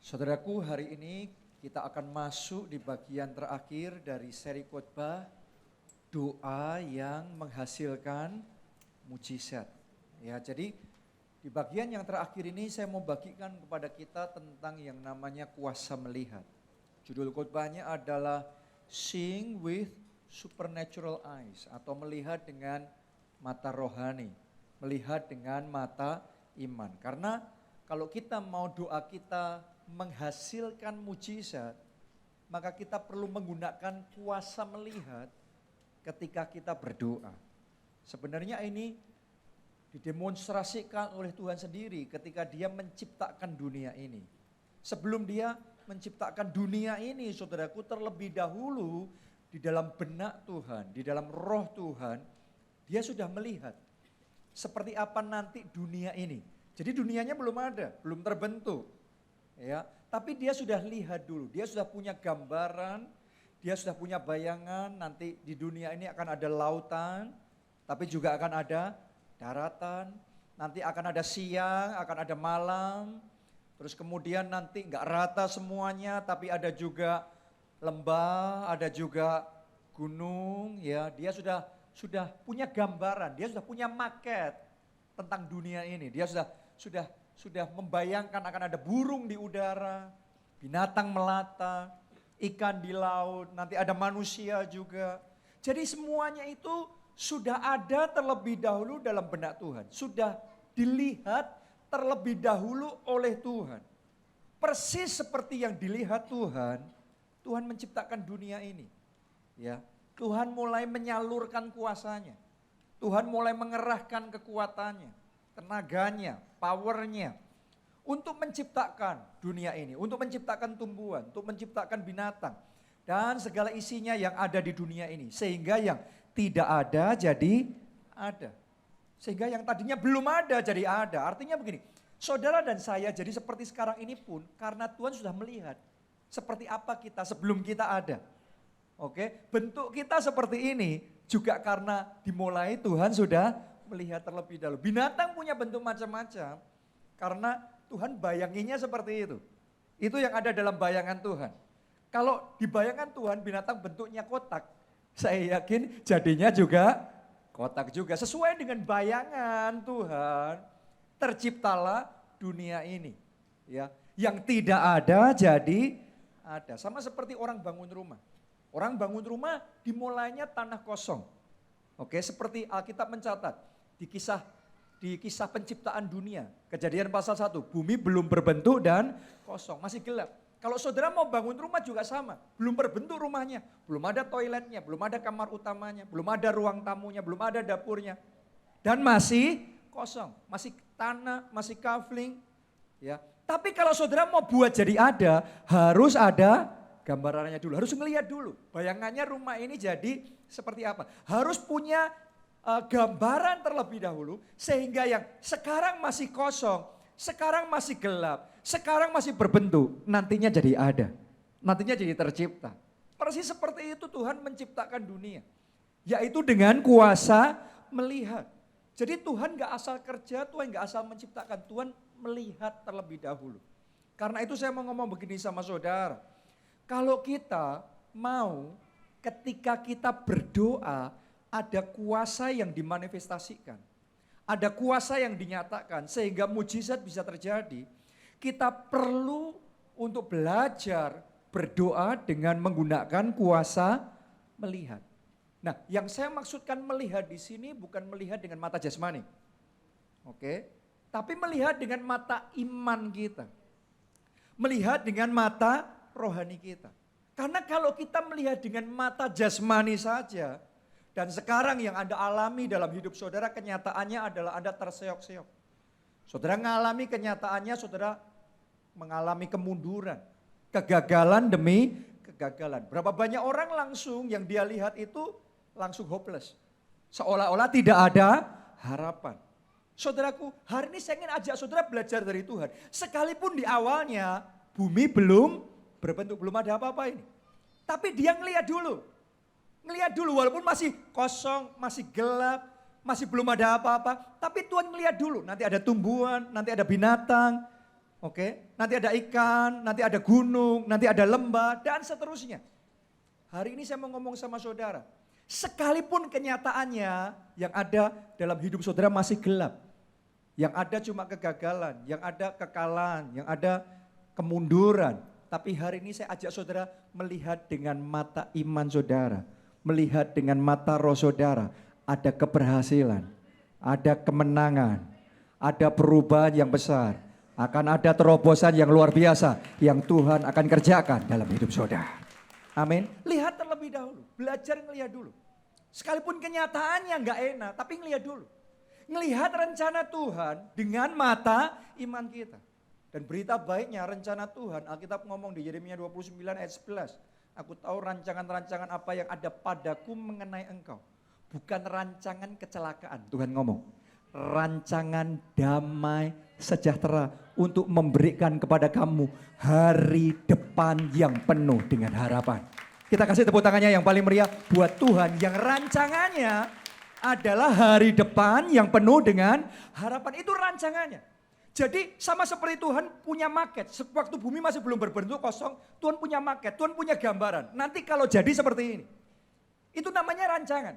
Saudaraku, hari ini kita akan masuk di bagian terakhir dari seri khotbah doa yang menghasilkan mujizat. Ya, jadi di bagian yang terakhir ini saya mau bagikan kepada kita tentang yang namanya kuasa melihat. Judul khotbahnya adalah Seeing with Supernatural Eyes atau melihat dengan mata rohani, melihat dengan mata iman. Karena kalau kita mau doa kita menghasilkan mujizat, maka kita perlu menggunakan kuasa melihat ketika kita berdoa. Sebenarnya ini didemonstrasikan oleh Tuhan sendiri ketika Dia menciptakan dunia ini. Sebelum Dia menciptakan dunia ini, saudaraku, terlebih dahulu di dalam benak Tuhan, di dalam roh Tuhan, Dia sudah melihat seperti apa nanti dunia ini. Jadi dunianya belum ada, belum terbentuk. Ya, tapi Dia sudah lihat dulu, Dia sudah punya gambaran, Dia sudah punya bayangan nanti di dunia ini akan ada lautan, tapi juga akan ada daratan, nanti akan ada siang, akan ada malam, terus kemudian nanti enggak rata semuanya, tapi ada juga lembah, ada juga gunung, ya. Dia sudah punya gambaran, Dia sudah punya maket tentang dunia ini. Dia sudah membayangkan akan ada burung di udara, binatang melata, ikan di laut, nanti ada manusia juga. Jadi semuanya itu sudah ada terlebih dahulu dalam benak Tuhan. Sudah dilihat terlebih dahulu oleh Tuhan. Persis seperti yang dilihat Tuhan, Tuhan menciptakan dunia ini. Ya, Tuhan mulai menyalurkan kuasanya. Tuhan mulai mengerahkan kekuatannya, tenaganya, powernya untuk menciptakan dunia ini, untuk menciptakan tumbuhan, untuk menciptakan binatang dan segala isinya yang ada di dunia ini. Sehingga yang tidak ada jadi ada. Sehingga yang tadinya belum ada jadi ada. Artinya begini, saudara dan saya jadi seperti sekarang ini pun karena Tuhan sudah melihat seperti apa kita sebelum kita ada. Oke, bentuk kita seperti ini juga karena dimulai Tuhan sudah melihat terlebih dahulu. Binatang punya bentuk macam-macam karena Tuhan bayanginnya seperti itu. Itu yang ada dalam bayangan Tuhan. Kalau di bayangan Tuhan binatang bentuknya kotak, saya yakin jadinya juga kotak juga. Sesuai dengan bayangan Tuhan, terciptalah dunia ini. Ya, yang tidak ada jadi ada. Sama seperti orang bangun rumah. Orang bangun rumah dimulainya tanah kosong. Oke, seperti Alkitab mencatat di kisah penciptaan dunia, Kejadian pasal 1, bumi belum berbentuk dan kosong, masih gelap. Kalau saudara mau bangun rumah juga sama, belum berbentuk rumahnya, belum ada toiletnya, belum ada kamar utamanya, belum ada ruang tamunya, belum ada dapurnya. Dan masih kosong, masih tanah, masih kafling. Ya. Tapi kalau saudara mau buat jadi ada, harus ada gambarannya dulu, harus ngelihat dulu. Bayangannya rumah ini jadi seperti apa. Harus punya gambaran terlebih dahulu sehingga yang sekarang masih kosong, sekarang masih gelap, sekarang masih berbentuk, nantinya jadi ada. Nantinya jadi tercipta. Persis seperti itu Tuhan menciptakan dunia. Yaitu dengan kuasa melihat. Jadi Tuhan gak asal kerja, Tuhan gak asal menciptakan, Tuhan melihat terlebih dahulu. Karena itu saya mau ngomong begini sama saudara. Kalau kita mau ketika kita berdoa, ada kuasa yang dimanifestasikan. Ada kuasa yang dinyatakan sehingga mujizat bisa terjadi. Kita perlu untuk belajar berdoa dengan menggunakan kuasa melihat. Nah, yang saya maksudkan melihat di sini bukan melihat dengan mata jasmani. Oke? Tapi melihat dengan mata iman kita. Melihat dengan mata rohani kita. Karena kalau kita melihat dengan mata jasmani saja, dan sekarang yang Anda alami dalam hidup saudara kenyataannya adalah Anda terseok-seok. Saudara mengalami kenyataannya, saudara mengalami kemunduran. Kegagalan demi kegagalan. Berapa banyak orang langsung yang dia lihat itu langsung hopeless. Seolah-olah tidak ada harapan. Saudaraku, hari ini saya ingin ajak saudara belajar dari Tuhan. Sekalipun di awalnya bumi belum berbentuk, belum ada apa-apa ini. Tapi dia ngelihat dulu. Ngelihat dulu walaupun masih kosong, masih gelap, masih belum ada apa-apa. Tapi Tuhan ngelihat dulu, nanti ada tumbuhan, nanti ada binatang. Oke, nanti ada ikan, nanti ada gunung, nanti ada lembah, dan seterusnya. Hari ini saya mau ngomong sama saudara. Sekalipun kenyataannya yang ada dalam hidup saudara masih gelap. Yang ada cuma kegagalan, yang ada kekalahan, yang ada kemunduran. Tapi hari ini saya ajak saudara melihat dengan mata iman saudara. Melihat dengan mata roh saudara. Ada keberhasilan, ada kemenangan, ada perubahan yang besar. Akan ada terobosan yang luar biasa yang Tuhan akan kerjakan dalam hidup saudara. Amin. Lihat terlebih dahulu, belajar ngelihat dulu. Sekalipun kenyataannya nggak enak, tapi ngelihat dulu. Ngelihat rencana Tuhan dengan mata iman kita. Dan berita baiknya rencana Tuhan, Alkitab ngomong di Yeremia 29 ayat 11. Aku tahu rancangan-rancangan apa yang ada padaku mengenai engkau. Bukan rancangan kecelakaan, Tuhan ngomong. Rancangan damai sejahtera untuk memberikan kepada kamu hari depan yang penuh dengan harapan. Kita kasih tepuk tangannya yang paling meriah buat Tuhan yang rancangannya adalah hari depan yang penuh dengan harapan. Itu rancangannya. Jadi sama seperti Tuhan punya maket. Waktu bumi masih belum berbentuk kosong, Tuhan punya maket, Tuhan punya gambaran. Nanti kalau jadi seperti ini, itu namanya rancangan.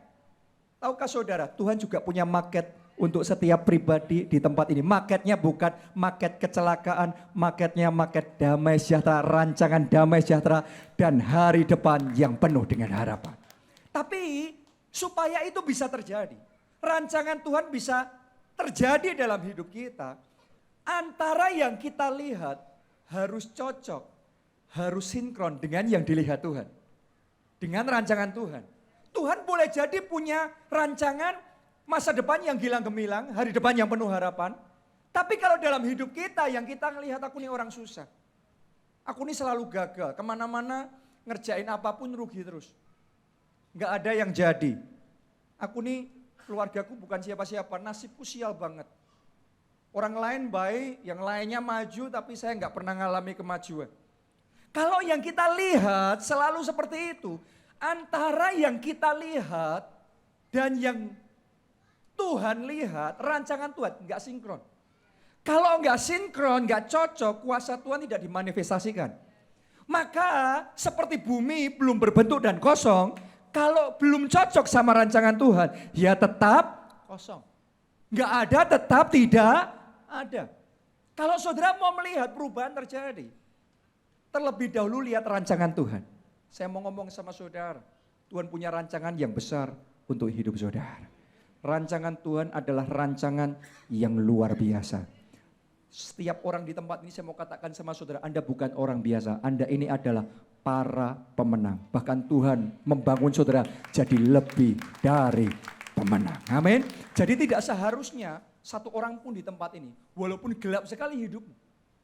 Tahukah saudara, Tuhan juga punya maket untuk setiap pribadi di tempat ini. Marketnya bukan market kecelakaan, marketnya market damai sejahtera, rancangan damai sejahtera dan hari depan yang penuh dengan harapan. Tapi supaya itu bisa terjadi, rancangan Tuhan bisa terjadi dalam hidup kita, antara yang kita lihat harus cocok, harus sinkron dengan yang dilihat Tuhan. Dengan rancangan Tuhan. Tuhan boleh jadi punya rancangan masa depan yang gilang gemilang, hari depan yang penuh harapan. Tapi kalau dalam hidup kita yang kita ngelihat aku ini orang susah. Aku ini selalu gagal, kemana-mana ngerjain apapun rugi terus. Nggak ada yang jadi. Aku ini keluargaku bukan siapa-siapa, nasibku sial banget. Orang lain baik, yang lainnya maju tapi saya nggak pernah ngalami kemajuan. Kalau yang kita lihat selalu seperti itu, antara yang kita lihat dan yang Tuhan lihat, rancangan Tuhan nggak sinkron. Kalau nggak sinkron, nggak cocok, kuasa Tuhan tidak dimanifestasikan. Maka seperti bumi belum berbentuk dan kosong, kalau belum cocok sama rancangan Tuhan, ya tetap kosong. Nggak ada, tetap tidak ada. Kalau saudara mau melihat perubahan terjadi, terlebih dahulu lihat rancangan Tuhan. Saya mau ngomong sama saudara, Tuhan punya rancangan yang besar untuk hidup saudara. Rancangan Tuhan adalah rancangan yang luar biasa. Setiap orang di tempat ini saya mau katakan sama saudara, Anda bukan orang biasa, Anda ini adalah para pemenang. Bahkan Tuhan membangun saudara jadi lebih dari pemenang. Amin. Jadi tidak seharusnya satu orang pun di tempat ini, walaupun gelap sekali hidupmu,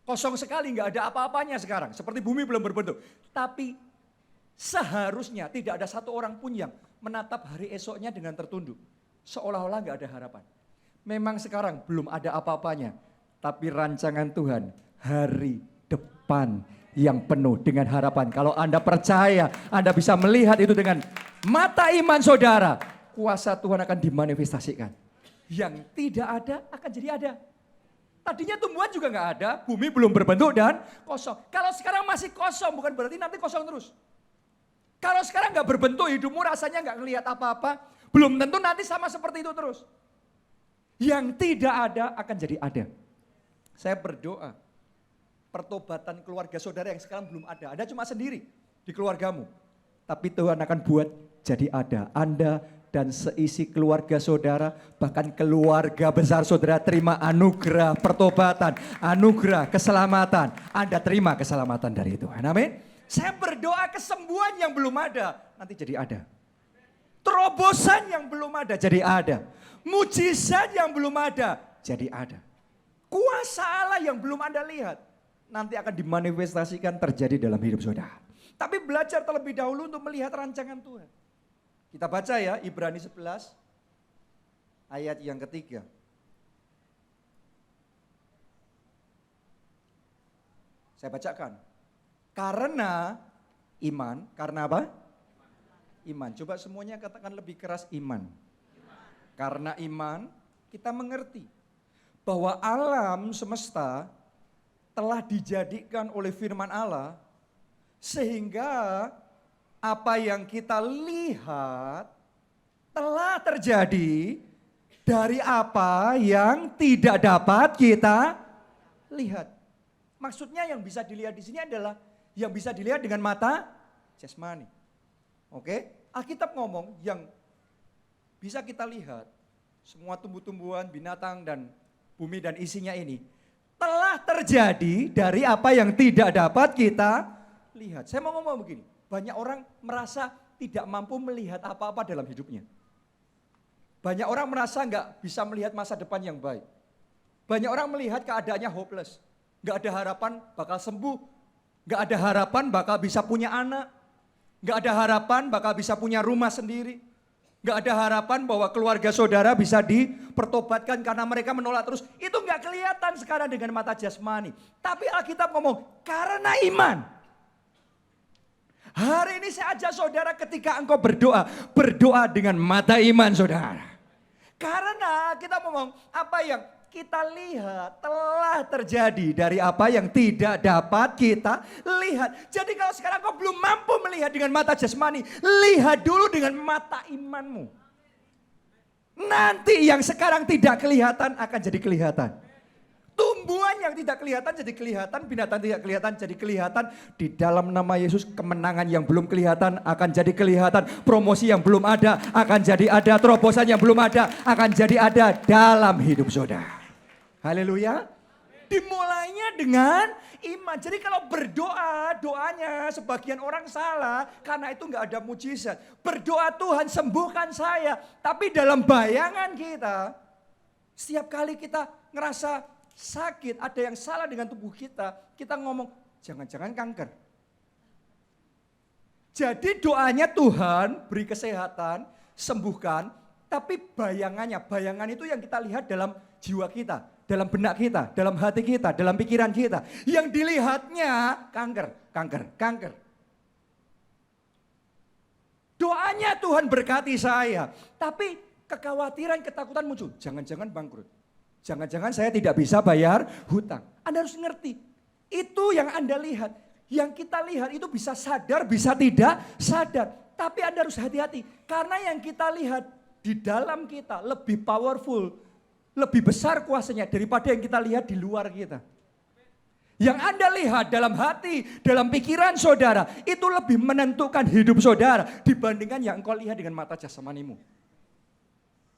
kosong sekali, nggak ada apa-apanya sekarang, seperti bumi belum berbentuk. Tapi seharusnya tidak ada satu orang pun yang menatap hari esoknya dengan tertunduk. Seolah-olah nggak ada harapan. Memang sekarang belum ada apa-apanya. Tapi rancangan Tuhan hari depan yang penuh dengan harapan. Kalau Anda percaya, Anda bisa melihat itu dengan mata iman saudara. Kuasa Tuhan akan dimanifestasikan. Yang tidak ada akan jadi ada. Tadinya tumbuhan juga nggak ada, bumi belum berbentuk dan kosong. Kalau sekarang masih kosong bukan berarti nanti kosong terus. Kalau sekarang nggak berbentuk hidupmu rasanya nggak ngelihat apa-apa, belum tentu nanti sama seperti itu terus. Yang tidak ada akan jadi ada. Saya berdoa, pertobatan keluarga saudara yang sekarang belum ada cuma sendiri di keluargamu. Tapi Tuhan akan buat jadi ada. Anda dan seisi keluarga saudara, bahkan keluarga besar saudara terima anugerah pertobatan, anugerah keselamatan. Anda terima keselamatan dari Tuhan. Amin. Saya berdoa kesembuhan yang belum ada, nanti jadi ada. Terobosan yang belum ada, jadi ada. Mujizat yang belum ada, jadi ada. Kuasa Allah yang belum Anda lihat, nanti akan dimanifestasikan terjadi dalam hidup saudara. Tapi belajar terlebih dahulu untuk melihat rancangan Tuhan. Kita baca ya, Ibrani 11, ayat yang ketiga. Saya bacakan. Karena iman, karena apa? Iman. Coba semuanya katakan lebih keras, iman. Karena iman, kita mengerti bahwa alam semesta telah dijadikan oleh firman Allah, sehingga apa yang kita lihat telah terjadi dari apa yang tidak dapat kita lihat. Maksudnya yang bisa dilihat di sini adalah yang bisa dilihat dengan mata jasmani. Oke? Alkitab ngomong yang bisa kita lihat, semua tumbuh-tumbuhan, binatang dan bumi dan isinya ini telah terjadi dari apa yang tidak dapat kita lihat. Saya mau ngomong begini, banyak orang merasa tidak mampu melihat apa-apa dalam hidupnya. Banyak orang merasa nggak bisa melihat masa depan yang baik. Banyak orang melihat keadaannya hopeless. Nggak ada harapan bakal sembuh. Nggak ada harapan bakal bisa punya anak. Nggak ada harapan bakal bisa punya rumah sendiri. Nggak ada harapan bahwa keluarga saudara bisa dipertobatkan karena mereka menolak terus. Itu nggak kelihatan sekarang dengan mata jasmani. Tapi Alkitab ngomong, karena iman. Hari ini saya ajak saudara ketika engkau berdoa, berdoa dengan mata iman saudara. Karena kita ngomong, apa yang kita lihat telah terjadi dari apa yang tidak dapat kita lihat. Jadi kalau sekarang kau belum mampu melihat dengan mata jasmani, lihat dulu dengan mata imanmu. Nanti yang sekarang tidak kelihatan akan jadi kelihatan. Tumbuhan yang tidak kelihatan jadi kelihatan, binatang tidak kelihatan jadi kelihatan. Di dalam nama Yesus kemenangan yang belum kelihatan akan jadi kelihatan. Promosi yang belum ada akan jadi ada, terobosan yang belum ada akan jadi ada dalam hidup saudara. Haleluya. Dimulainya dengan iman. Jadi kalau berdoa, doanya sebagian orang salah karena itu nggak ada mujizat. Berdoa Tuhan sembuhkan saya. Tapi dalam bayangan kita, setiap kali kita ngerasa sakit, ada yang salah dengan tubuh kita ngomong jangan-jangan kanker. Jadi doanya Tuhan beri kesehatan, sembuhkan. Tapi bayangan itu yang kita lihat dalam jiwa kita. Dalam benak kita, dalam hati kita, dalam pikiran kita. Yang dilihatnya kanker. Doanya Tuhan berkati saya. Tapi kekhawatiran, ketakutan muncul. Jangan-jangan bangkrut. Jangan-jangan saya tidak bisa bayar hutang. Anda harus ngerti. Itu yang Anda lihat. Yang kita lihat itu bisa sadar, bisa tidak sadar. Tapi Anda harus hati-hati. Karena yang kita lihat di dalam kita lebih powerful. Lebih besar kuasanya daripada yang kita lihat di luar kita. Yang Anda lihat dalam hati, dalam pikiran saudara, itu lebih menentukan hidup saudara dibandingkan yang engkau lihat dengan mata jasmanimu.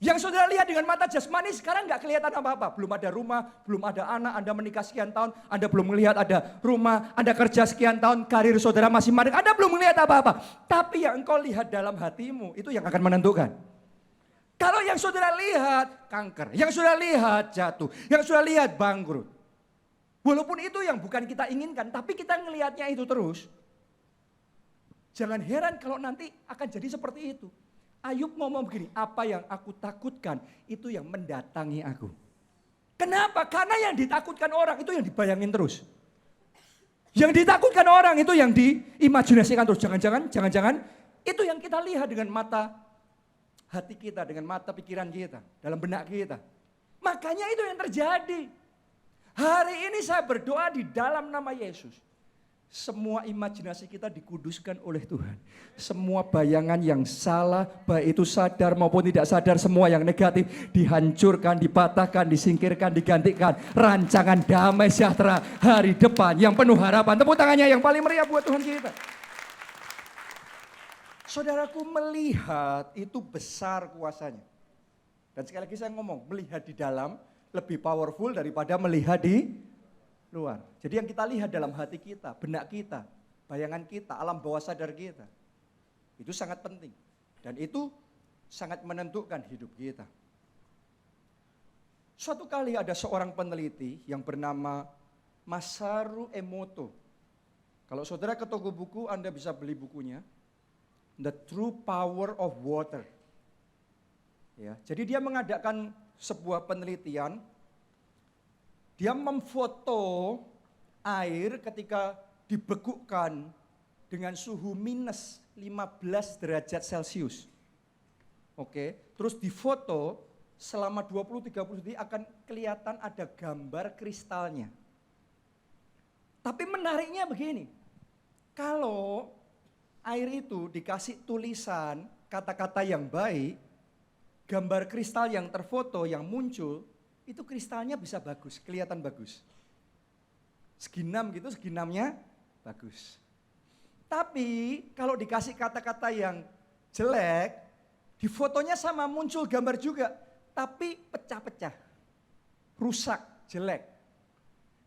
Yang saudara lihat dengan mata jasmani sekarang nggak kelihatan apa-apa. Belum ada rumah, belum ada anak, Anda menikah sekian tahun, Anda belum melihat ada rumah, Anda kerja sekian tahun, karir saudara masih mandek, Anda belum melihat apa-apa. Tapi yang engkau lihat dalam hatimu, itu yang akan menentukan. Kalau yang saudara lihat kanker, yang saudara lihat jatuh, yang saudara lihat bangkrut. Walaupun itu yang bukan kita inginkan, tapi kita ngelihatnya itu terus. Jangan heran kalau nanti akan jadi seperti itu. Ayub ngomong begini, apa yang aku takutkan itu yang mendatangi aku. Kenapa? Karena yang ditakutkan orang itu yang dibayangin terus. Yang ditakutkan orang itu yang diimajinasikan terus. Jangan-jangan itu yang kita lihat dengan mata hati kita, dengan mata pikiran kita, dalam benak kita. Makanya itu yang terjadi. Hari ini saya berdoa di dalam nama Yesus. Semua imajinasi kita dikuduskan oleh Tuhan. Semua bayangan yang salah, baik itu sadar maupun tidak sadar, semua yang negatif dihancurkan, dipatahkan, disingkirkan, digantikan. Rancangan damai sejahtera hari depan yang penuh harapan. Tepuk tangannya yang paling meriah buat Tuhan kita. Saudaraku, melihat itu besar kuasanya. Dan sekali lagi saya ngomong, melihat di dalam lebih powerful daripada melihat di luar. Jadi yang kita lihat dalam hati kita, benak kita, bayangan kita, alam bawah sadar kita. Itu sangat penting. Dan itu sangat menentukan hidup kita. Suatu kali ada seorang peneliti yang bernama Masaru Emoto. Kalau saudara ke toko buku, Anda bisa beli bukunya. The True Power of Water. Ya, jadi dia mengadakan sebuah penelitian. Dia memfoto air ketika dibekukan dengan suhu minus 15 derajat Celcius. Oke, terus difoto selama 20-30 detik akan kelihatan ada gambar kristalnya. Tapi menariknya begini, kalau air itu dikasih tulisan kata-kata yang baik, gambar kristal yang terfoto, yang muncul, itu kristalnya bisa bagus, kelihatan bagus. Segi 6 gitu, segi 6-nya bagus. Tapi kalau dikasih kata-kata yang jelek, di fotonya sama muncul gambar juga, tapi pecah-pecah, rusak, jelek.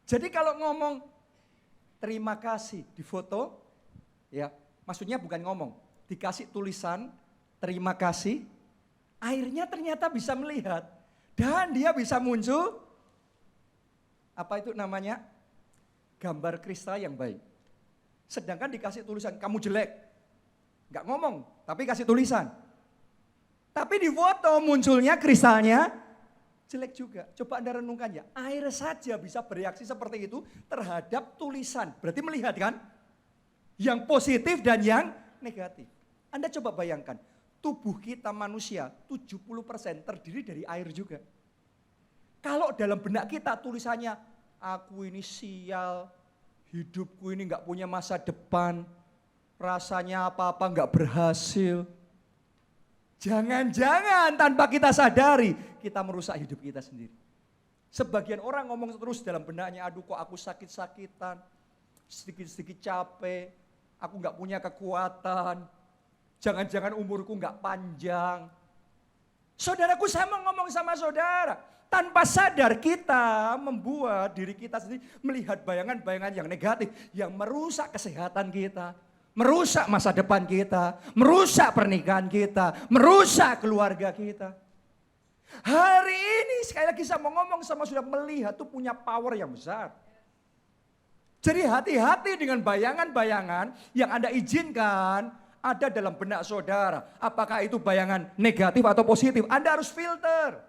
Jadi kalau ngomong terima kasih di foto, ya maksudnya bukan ngomong, dikasih tulisan terima kasih, airnya ternyata bisa melihat dan dia bisa muncul, apa itu namanya, gambar kristal yang baik. Sedangkan dikasih tulisan kamu jelek, nggak ngomong tapi kasih tulisan. Tapi di foto munculnya kristalnya jelek juga. Coba Anda renungkan ya, air saja bisa bereaksi seperti itu terhadap tulisan. Berarti melihat kan? Yang positif dan yang negatif. Anda coba bayangkan, tubuh kita manusia 70% terdiri dari air juga. Kalau dalam benak kita tulisannya, aku ini sial, hidupku ini gak punya masa depan, rasanya apa-apa gak berhasil. Jangan-jangan tanpa kita sadari, kita merusak hidup kita sendiri. Sebagian orang ngomong terus dalam benaknya, aduh kok aku sakit-sakitan, sedikit-sedikit capek, aku gak punya kekuatan, jangan-jangan umurku gak panjang. Saudaraku, saya mau ngomong sama saudara, tanpa sadar kita membuat diri kita sendiri melihat bayangan-bayangan yang negatif, yang merusak kesehatan kita, merusak masa depan kita, merusak pernikahan kita, merusak keluarga kita. Hari ini sekali lagi saya mau ngomong sama saudara, melihat itu punya power yang besar. Jadi hati-hati dengan bayangan-bayangan yang Anda izinkan ada dalam benak saudara. Apakah itu bayangan negatif atau positif? Anda harus filter.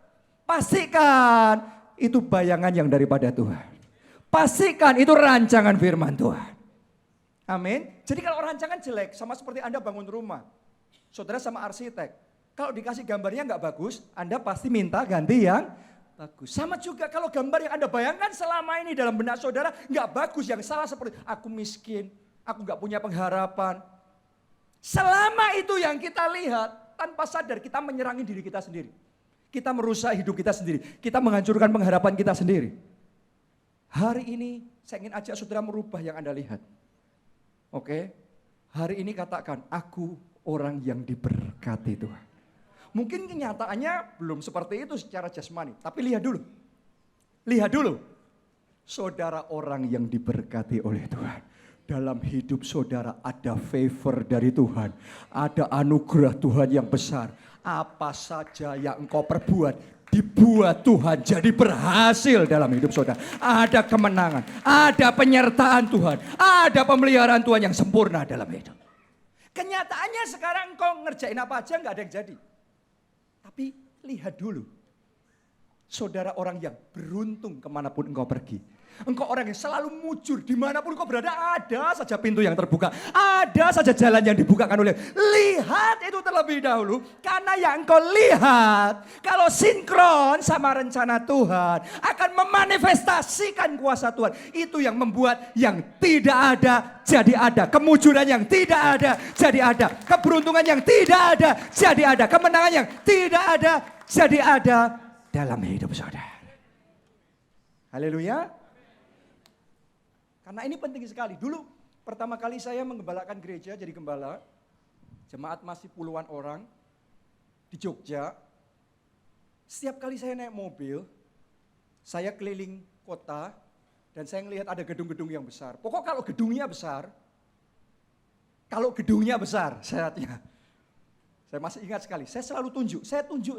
Pastikan itu bayangan yang daripada Tuhan. Pastikan itu rancangan firman Tuhan. Amin. Jadi kalau rancangan jelek, sama seperti Anda bangun rumah. Saudara sama arsitek. Kalau dikasih gambarnya nggak bagus, Anda pasti minta ganti yang bagus. Sama juga kalau gambar yang Anda bayangkan selama ini dalam benak saudara nggak bagus, yang salah seperti aku miskin, aku nggak punya pengharapan. Selama itu yang kita lihat, tanpa sadar kita menyerang diri kita sendiri. Kita merusak hidup kita sendiri. Kita menghancurkan pengharapan kita sendiri. Hari ini saya ingin ajak saudara merubah yang Anda lihat. Oke, hari ini katakan, aku orang yang diberkati Tuhan. Mungkin kenyataannya belum seperti itu secara jasmani, tapi lihat dulu. Lihat dulu. Saudara orang yang diberkati oleh Tuhan. Dalam hidup saudara ada favor dari Tuhan. Ada anugerah Tuhan yang besar. Apa saja yang engkau perbuat, dibuat Tuhan jadi berhasil dalam hidup saudara. Ada kemenangan, ada penyertaan Tuhan, ada pemeliharaan Tuhan yang sempurna dalam hidup. Kenyataannya sekarang engkau ngerjain apa aja nggak ada yang jadi. Tapi lihat dulu, saudara orang yang beruntung kemanapun engkau pergi. Engkau orang yang selalu mujur, dimanapun engkau berada ada saja pintu yang terbuka. Ada saja jalan yang dibukakan oleh. Lihat itu terlebih dahulu. Karena yang engkau lihat, kalau sinkron sama rencana Tuhan, akan memanifestasikan kuasa Tuhan. Itu yang membuat yang tidak ada jadi ada. Kemujuran yang tidak ada jadi ada. Keberuntungan yang tidak ada jadi ada. Kemenangan yang tidak ada jadi ada dalam hidup saudara. Haleluya. Karena ini penting sekali. Dulu pertama kali saya menggembalakan gereja, jadi gembala. Jemaat masih puluhan orang di Jogja. Setiap kali saya naik mobil, saya keliling kota dan saya melihat ada gedung-gedung yang besar. Pokok kalau gedungnya besar, syaratnya. Saya masih ingat sekali, saya selalu tunjuk,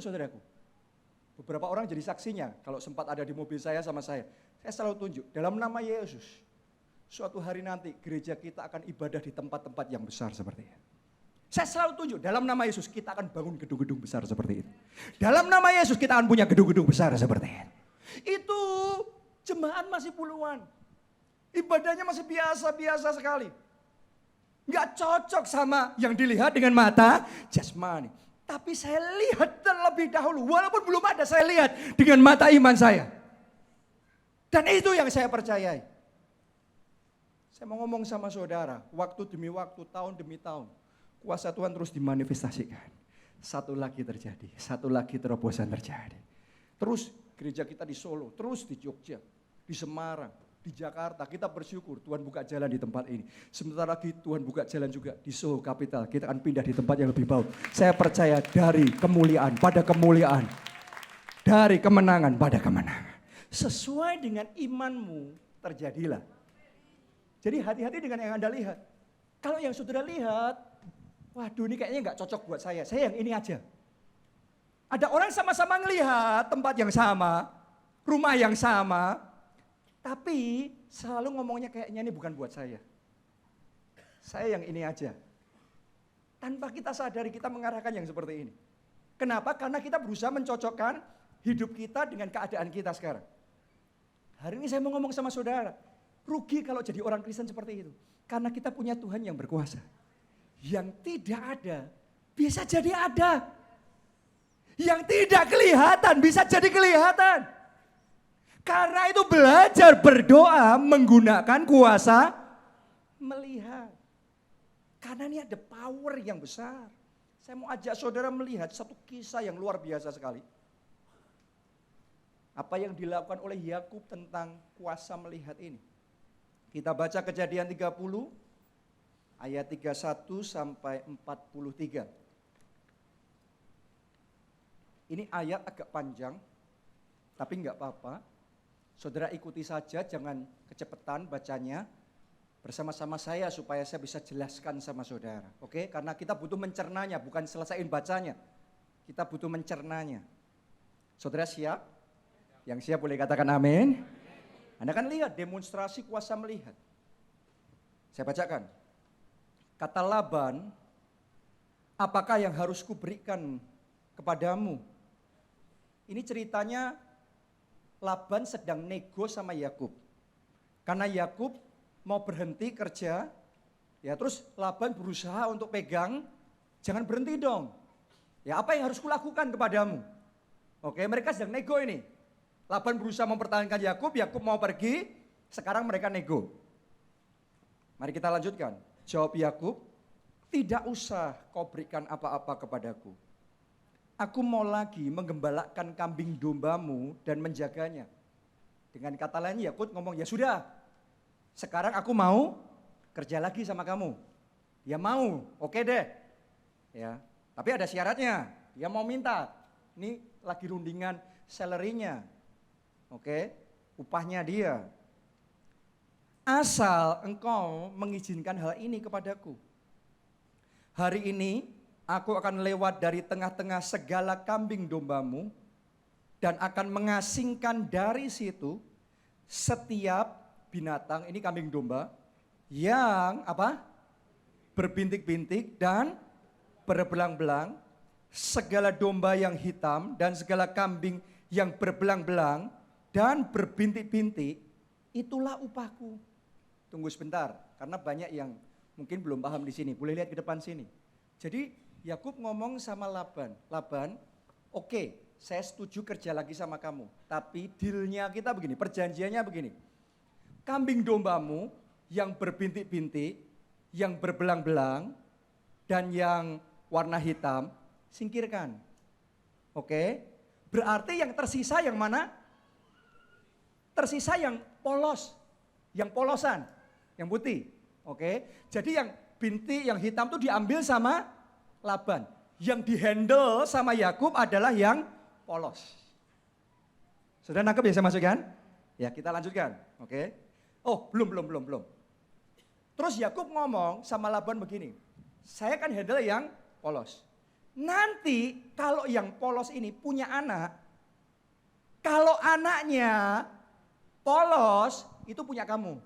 saudaraku. Beberapa orang jadi saksinya, kalau sempat ada di mobil saya sama saya selalu tunjuk, dalam nama Yesus. Suatu hari nanti gereja kita akan ibadah di tempat-tempat yang besar seperti ini. Saya selalu tunjuk, dalam nama Yesus kita akan bangun gedung-gedung besar seperti itu. Dalam nama Yesus kita akan punya gedung-gedung besar seperti ini. Itu jemaat masih puluhan. Ibadahnya masih biasa-biasa sekali. Nggak cocok sama yang dilihat dengan mata jasmani. Tapi saya lihat terlebih dahulu, walaupun belum ada, saya lihat dengan mata iman saya. Dan itu yang saya percayai. Saya mau ngomong sama saudara, waktu demi waktu, tahun demi tahun, kuasa Tuhan terus dimanifestasikan. Satu lagi terjadi, satu lagi terobosan terjadi. Terus gereja kita di Solo, terus di Jogja, di Semarang, di Jakarta, kita bersyukur Tuhan buka jalan di tempat ini. Sebentar lagi Tuhan buka jalan juga di Soho Capital, kita akan pindah di tempat yang lebih baik. Saya percaya dari kemuliaan pada kemuliaan, dari kemenangan pada kemenangan. Sesuai dengan imanmu terjadilah. Jadi hati-hati dengan yang Anda lihat. Kalau yang saudara lihat, waduh ini kayaknya nggak cocok buat saya yang ini aja. Ada orang sama-sama ngelihat tempat yang sama, rumah yang sama, tapi selalu ngomongnya kayaknya ini bukan buat saya. Saya yang ini aja. Tanpa kita sadari kita mengarahkan yang seperti ini. Kenapa? Karena kita berusaha mencocokkan hidup kita dengan keadaan kita sekarang. Hari ini saya mau ngomong sama saudara. Rugi kalau jadi orang Kristen seperti itu. Karena kita punya Tuhan yang berkuasa. Yang tidak ada, bisa jadi ada. Yang tidak kelihatan, bisa jadi kelihatan. Karena itu belajar berdoa menggunakan kuasa melihat. Karena ini ada power yang besar. Saya mau ajak saudara melihat satu kisah yang luar biasa sekali. Apa yang dilakukan oleh Yakub tentang kuasa melihat ini. Kita baca Kejadian 30 ayat 31 sampai 43. Ini ayat agak panjang, tapi enggak apa-apa. Saudara ikuti saja, jangan kecepatan bacanya. Bersama-sama saya supaya saya bisa jelaskan sama saudara. Oke? Karena kita butuh mencernanya, bukan selesaiin bacanya. Kita butuh mencernanya. Saudara siap? Yang siap boleh katakan amin. Anda kan lihat demonstrasi kuasa melihat. Saya bacakan. Kata Laban, apakah yang harus kuberikan kepadamu? Ini ceritanya Laban sedang nego sama Yakub. Karena Yakub mau berhenti kerja, ya terus Laban berusaha untuk pegang, jangan berhenti dong. Ya apa yang harus kulakukan kepadamu? Oke, mereka sedang nego ini. Laban berusaha mempertahankan Yakub, Yakub mau pergi, sekarang mereka nego. Mari kita lanjutkan. Jawab Yakub, tidak usah kau berikan apa-apa kepadaku. Aku mau lagi menggembalakan kambing dombamu dan menjaganya. Dengan kata lain Yakub ngomong, ya sudah, sekarang aku mau kerja lagi sama kamu. Ya mau, oke deh. Ya, tapi ada syaratnya, dia mau minta. Ini lagi rundingan salary-nya. Oke, upahnya dia. Asal engkau mengizinkan hal ini kepadaku. Hari ini aku akan lewat dari tengah-tengah segala kambing dombamu dan akan mengasingkan dari situ setiap binatang, ini kambing domba, yang apa? Berbintik-bintik dan berbelang-belang, segala domba yang hitam dan segala kambing yang berbelang-belang dan berbintik-bintik, itulah upahku. Tunggu sebentar, karena banyak yang mungkin belum paham di sini. Boleh lihat ke depan sini. Jadi Yakub ngomong sama Laban, Laban, oke, saya setuju kerja lagi sama kamu. Tapi dealnya kita begini, perjanjiannya begini. Kambing dombamu yang berbintik-bintik, yang berbelang-belang, dan yang warna hitam, singkirkan. Oke, berarti yang tersisa yang mana? Tersisa yang polos, yang polosan, yang putih. Oke, jadi yang bintik, yang hitam itu diambil sama Laban. Yang dihandle sama Yakub adalah yang polos. Sudah nangkep ya saya masukkan? Ya kita lanjutkan. Oke. Oh belum. Terus Yakub ngomong sama Laban begini, saya kan handle yang polos. Nanti kalau yang polos ini punya anak, kalau anaknya polos itu punya kamu.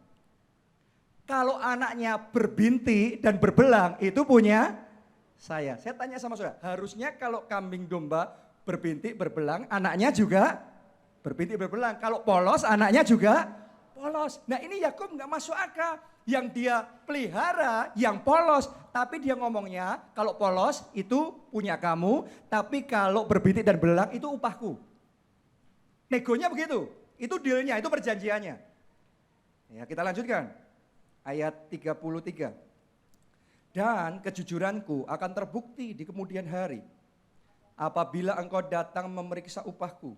Kalau anaknya berbintik dan berbelang itu punya saya. Saya tanya sama saudara, harusnya kalau kambing domba berbintik berbelang, anaknya juga berbintik berbelang. Kalau polos, anaknya juga polos. Nah ini Yakub nggak masuk akal. Yang dia pelihara yang polos, tapi dia ngomongnya kalau polos itu punya kamu, tapi kalau berbintik dan belang itu upahku. Negonya begitu. Itu dealnya, itu perjanjiannya. Ya kita lanjutkan. ayat 33. Dan kejujuranku akan terbukti di kemudian hari, apabila engkau datang memeriksa upahku.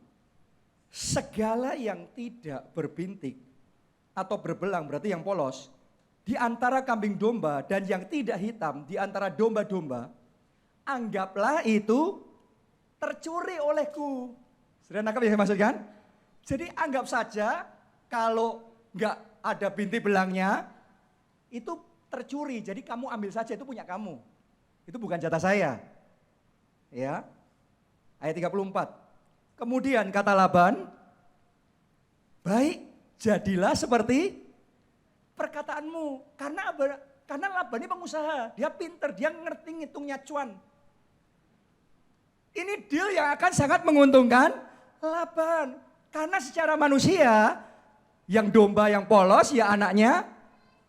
Segala yang tidak berbintik atau berbelang, berarti yang polos, di antara kambing domba dan yang tidak hitam di antara domba-domba, anggaplah itu tercuri olehku. Sudah nangkap yang saya maksudkan? Jadi anggap saja kalau enggak ada bintik belangnya, itu tercuri. Jadi kamu ambil saja, itu punya kamu. Itu bukan jatah saya. Ya. Ayat 34. Kemudian kata Laban, baik, jadilah seperti perkataanmu. Karena Laban ini pengusaha, dia pinter, dia ngerti ngitungnya cuan. Ini deal yang akan sangat menguntungkan Laban. Karena secara manusia, yang domba yang polos ya anaknya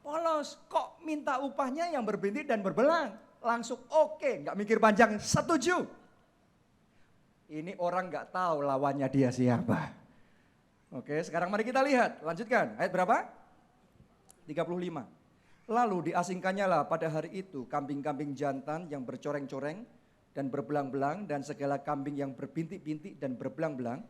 polos. Kok minta upahnya yang berbintik dan berbelang? Langsung oke, gak mikir panjang, setuju. Ini orang gak tahu lawannya dia siapa. Oke, sekarang mari kita lihat, lanjutkan. Ayat berapa? 35. Lalu diasingkannya lah pada hari itu kambing-kambing jantan yang bercoreng-coreng dan berbelang-belang, dan segala kambing yang berbintik-bintik dan berbelang-belang,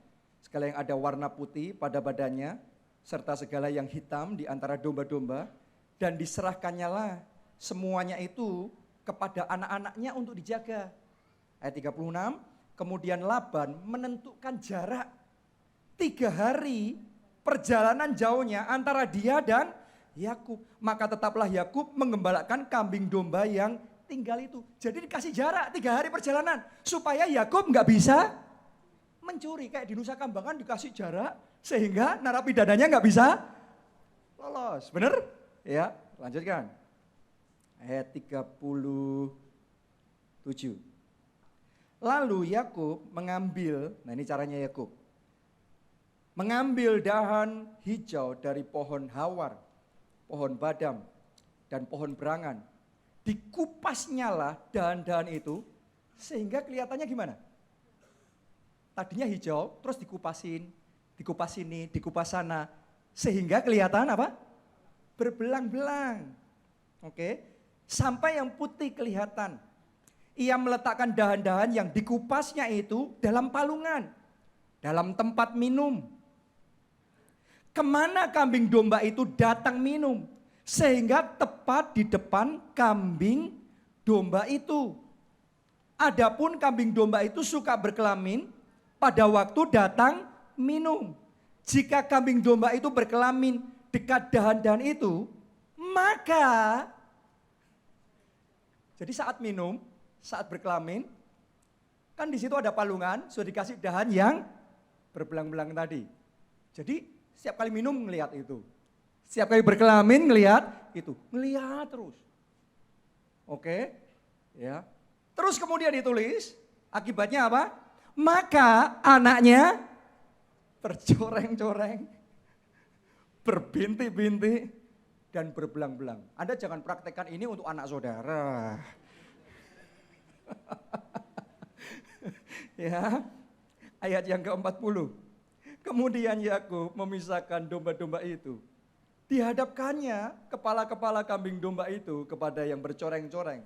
segala yang ada warna putih pada badannya, serta segala yang hitam di antara domba-domba, dan diserahkannya lah semuanya itu kepada anak-anaknya untuk dijaga. Ayat 36, kemudian Laban menentukan jarak 3 hari perjalanan jauhnya antara dia dan Yakub. Maka tetaplah Yakub menggembalakan kambing domba yang tinggal itu. Jadi dikasih jarak 3 hari perjalanan supaya Yakub nggak bisa mencuri. Kayak di Nusa Kambangan dikasih jarak sehingga narapidananya nggak bisa lolos. Bener? Ya, lanjutkan. Ayat 37. Lalu Yakub mengambil, nah ini caranya Yakub, mengambil dahan hijau dari pohon hawar, pohon badam, dan pohon berangan. Dikupasnya lah dahan-dahan itu sehingga kelihatannya gimana? Tadinya hijau, terus dikupasin, dikupas ini, dikupas sana, sehingga kelihatan apa? Berbelang-belang. Oke, sampai yang putih kelihatan. Ia meletakkan dahan-dahan yang dikupasnya itu dalam palungan, dalam tempat minum. Kemana kambing domba itu datang minum, sehingga tepat di depan kambing domba itu. Adapun kambing domba itu suka berkelamin pada waktu datang minum. Jika kambing domba itu berkelamin dekat dahan-dahan itu, maka jadi saat minum, saat berkelamin, kan di situ ada palungan, sudah dikasih dahan yang berbelang-belang tadi. Jadi setiap kali minum ngelihat itu. Setiap kali berkelamin ngelihat itu. Ngelihat terus. Oke, ya. Terus kemudian ditulis, akibatnya apa? Maka anaknya tercoreng-coreng, berbintik-bintik, dan berbelang-belang. Anda jangan praktekkan ini untuk anak saudara. Ya, ayat yang ke-40. Kemudian Yakub memisahkan domba-domba itu. Dihadapkannya kepala-kepala kambing domba itu kepada yang bercoreng-coreng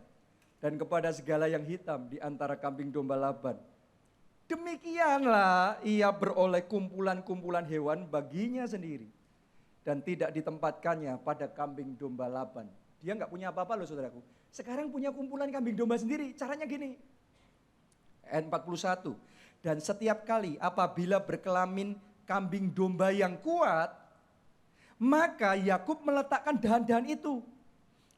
dan kepada segala yang hitam di antara kambing domba Laban. Demikianlah ia beroleh kumpulan-kumpulan hewan baginya sendiri dan tidak ditempatkannya pada kambing domba Laban. Dia nggak punya apa-apa loh saudaraku. Sekarang punya kumpulan kambing domba sendiri. Caranya gini. Ayat 41. Dan setiap kali apabila berkelamin kambing domba yang kuat, maka Yakub meletakkan dahan-dahan itu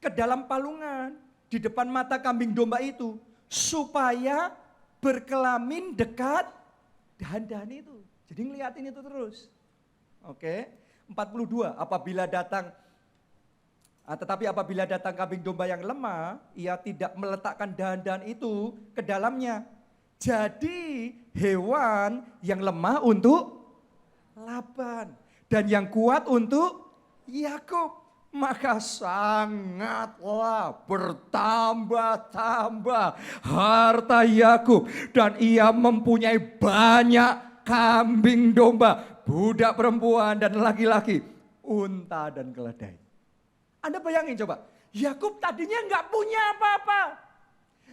ke dalam palungan di depan mata kambing domba itu supaya berkelamin dekat dahan-dahan itu. Jadi ngeliatin itu terus. Oke. 42. Tetapi apabila datang kambing domba yang lemah, ia tidak meletakkan dahan-dahan itu ke dalamnya. Jadi hewan yang lemah untuk Laban dan yang kuat untuk Yakub. Maka sangatlah bertambah-tambah harta Yakub dan ia mempunyai banyak kambing domba, budak perempuan dan laki-laki, unta dan keledai. Anda bayangin coba, Yakub tadinya nggak punya apa-apa.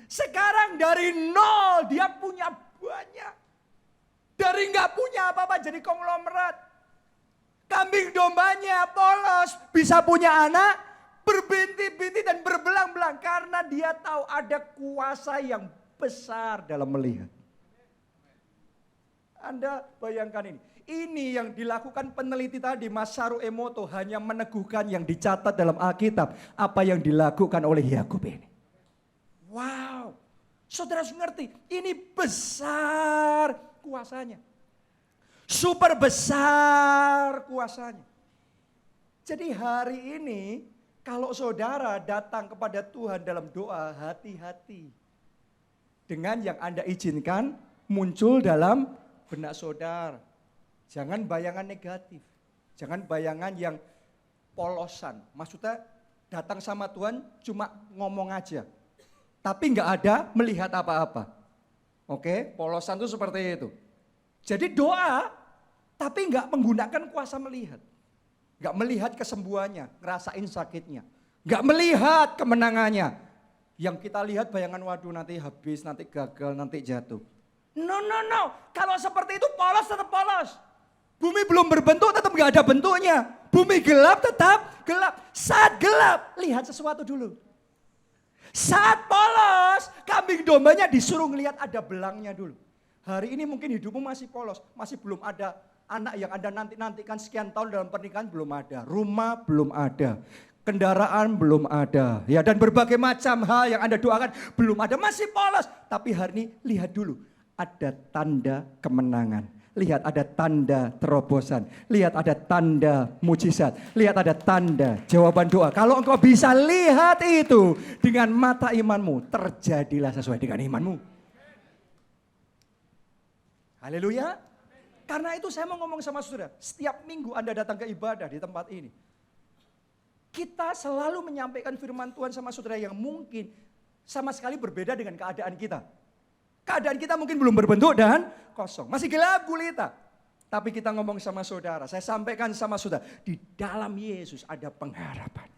Sekarang dari nol dia punya banyak. Dari nggak punya apa-apa jadi konglomerat. Kambing dombanya polos, bisa punya anak, berbintik-bintik dan berbelang-belang. Karena dia tahu ada kuasa yang besar dalam melihat. Anda bayangkan ini. Ini yang dilakukan peneliti tadi, Masaru Emoto, hanya meneguhkan yang dicatat dalam Alkitab. Apa yang dilakukan oleh Yakub ini. Wow, saudara harus ngerti, ini besar kuasanya. Super besar kuasanya. Jadi hari ini, kalau saudara datang kepada Tuhan dalam doa, hati-hati. Dengan yang Anda izinkan muncul dalam benak saudara. Jangan bayangan negatif. Jangan bayangan yang polosan. Maksudnya datang sama Tuhan cuma ngomong aja. Tapi nggak ada melihat apa-apa. Oke, polosan itu seperti itu. Jadi doa, tapi nggak menggunakan kuasa melihat. Nggak melihat kesembuhannya, ngerasain sakitnya. Nggak melihat kemenangannya. Yang kita lihat bayangan, waduh nanti habis, nanti gagal, nanti jatuh. No. Kalau seperti itu polos tetap polos. Bumi belum berbentuk tetap gak ada bentuknya. Bumi gelap tetap gelap. Saat gelap, lihat sesuatu dulu. Saat polos, kambing dombanya disuruh ngelihat ada belangnya dulu. Hari ini mungkin hidupmu masih polos. Masih belum ada anak yang Anda nantikan sekian tahun dalam pernikahan belum ada. Rumah belum ada. Kendaraan belum ada. Ya, dan berbagai macam hal yang Anda doakan belum ada. Masih polos. Tapi hari ini lihat dulu. Ada tanda kemenangan. Lihat ada tanda terobosan. Lihat ada tanda mujizat. Lihat ada tanda jawaban doa. Kalau engkau bisa lihat itu dengan mata imanmu, terjadilah sesuai dengan imanmu. Haleluya. Karena itu saya mau ngomong sama saudara. Setiap minggu Anda datang ke ibadah di tempat ini. Kita selalu menyampaikan firman Tuhan sama saudara yang mungkin sama sekali berbeda dengan keadaan kita. Keadaan kita mungkin belum berbentuk dan kosong. Masih gelap gulita. Tapi kita ngomong sama saudara. Saya sampaikan sama saudara. Di dalam Yesus ada pengharapan.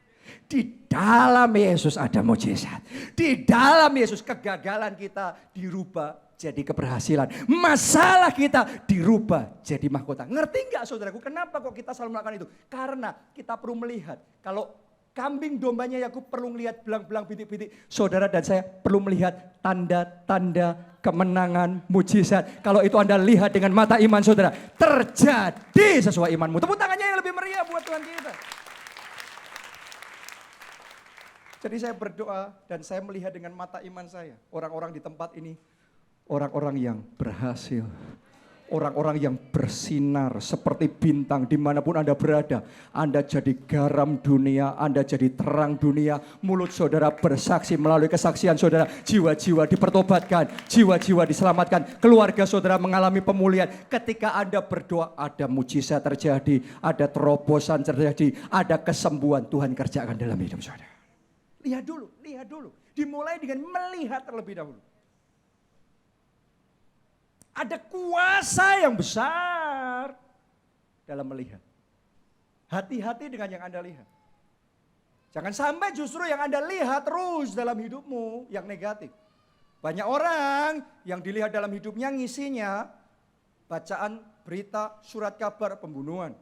Di dalam Yesus ada mujizat. Di dalam Yesus kegagalan kita dirubah jadi keberhasilan. Masalah kita dirubah jadi mahkota. Ngerti nggak saudaraku? Kenapa kok kita selalu melakukan itu? Karena kita perlu melihat. Kalau kambing dombanya Yakub perlu melihat belang-belang bintik-bintik. Saudara dan saya perlu melihat tanda-tanda kemenangan, mujizat. Kalau itu Anda lihat dengan mata iman saudara, terjadi sesuai imanmu. Tepuk tangannya yang lebih meriah buat Tuhan kita. Jadi saya berdoa dan saya melihat dengan mata iman saya. Orang-orang di tempat ini, orang-orang yang berhasil. Orang-orang yang bersinar seperti bintang dimanapun Anda berada. Anda jadi garam dunia, Anda jadi terang dunia. Mulut saudara bersaksi melalui kesaksian saudara. Jiwa-jiwa dipertobatkan, jiwa-jiwa diselamatkan. Keluarga saudara mengalami pemulihan. Ketika Anda berdoa ada mujizat terjadi, ada terobosan terjadi, ada kesembuhan Tuhan kerjakan dalam hidup saudara. Lihat dulu. Dimulai dengan melihat terlebih dahulu. Ada kuasa yang besar dalam melihat. Hati-hati dengan yang Anda lihat. Jangan sampai justru yang Anda lihat terus dalam hidupmu yang negatif. Banyak orang yang dilihat dalam hidupnya ngisinya bacaan berita, surat kabar pembunuhan,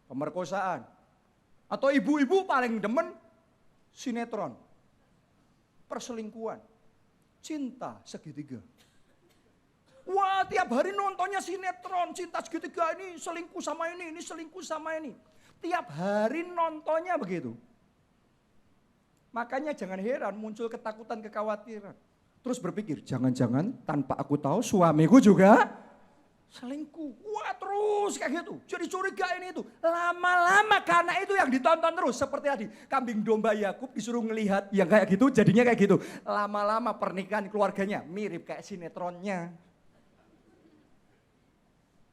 pemerkosaan. Atau ibu-ibu paling demen sinetron, perselingkuhan, cinta segitiga. Wah, tiap hari nontonnya sinetron, cinta segitiga, ini selingkuh sama ini selingkuh sama ini. Tiap hari nontonnya begitu. Makanya jangan heran muncul ketakutan, kekhawatiran. Terus berpikir, jangan-jangan tanpa aku tahu suamiku juga selingkuh. Wah, terus kayak gitu. Jadi curiga ini itu. Lama-lama karena itu yang ditonton terus. Seperti tadi, kambing domba Yakub disuruh ngelihat yang kayak gitu, jadinya kayak gitu. Lama-lama pernikahan keluarganya mirip kayak sinetronnya.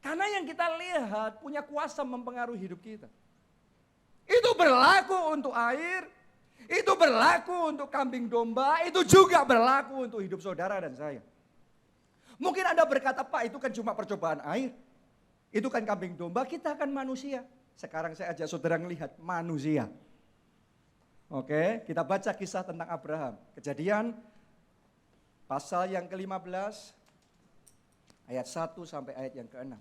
Karena yang kita lihat punya kuasa mempengaruhi hidup kita. Itu berlaku untuk air, itu berlaku untuk kambing domba, itu juga berlaku untuk hidup saudara dan saya. Mungkin Anda berkata, Pak itu kan cuma percobaan air, itu kan kambing domba, kita kan manusia. Sekarang saya ajak saudara melihat manusia. Oke, kita baca kisah tentang Abraham. Kejadian pasal yang ke-15 ayat 1 sampai ayat yang ke-6.